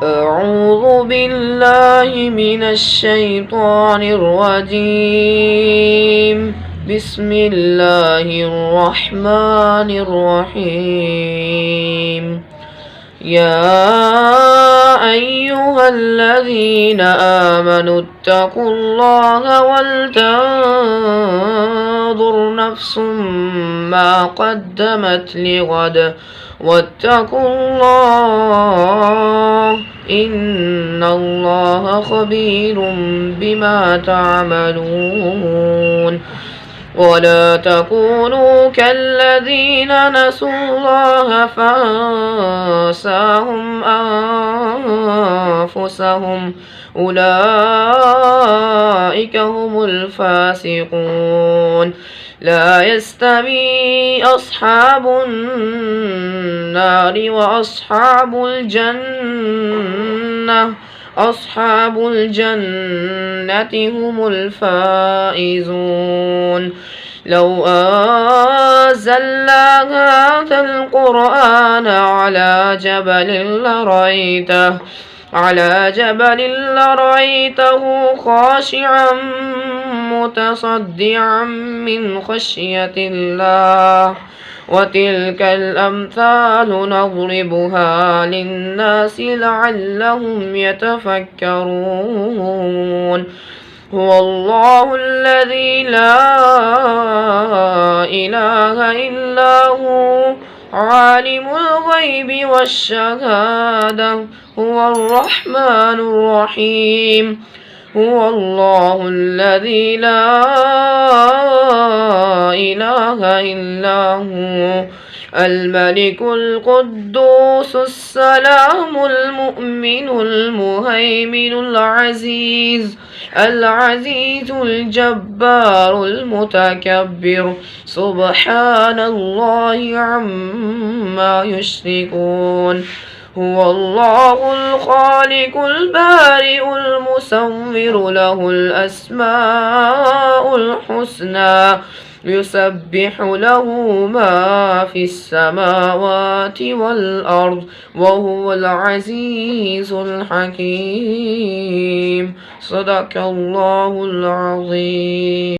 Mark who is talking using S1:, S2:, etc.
S1: أعوذ بالله من الشيطان الرجيم. بسم الله الرحمن الرحيم. يا أيها الذين آمنوا اتقوا الله ولتنظر نفس ما قدمت لغد واتقوا الله إن الله خبير بما تعملون. ولا تكونوا كالذين نسوا الله فأنساهم أنفسهم أولئك هم الفاسقون. لا يستوي أصحاب النار وأصحاب الجنة أصحاب الجنة هم الفائزون. لو أنزلنا هذا القرآن على جبل لرأيته خاشعا متصدعا من خشية الله. وتلك الأمثال نضربها للناس لعلهم يتفكرون. هو الله الذي لا إله إلا هو عالم الغيب والشهادة هو الرحمن الرحيم. هو الله الذي لا إله إلا هو الملك القدوس السلام المؤمن المهيمن العزيز الجبار المتكبر سبحان الله عما يشركون. هو الله الخالق البارئ المصور له الأسماء الحسنى يسبح له ما في السماوات والأرض وهو العزيز الحكيم. صدق الله العظيم.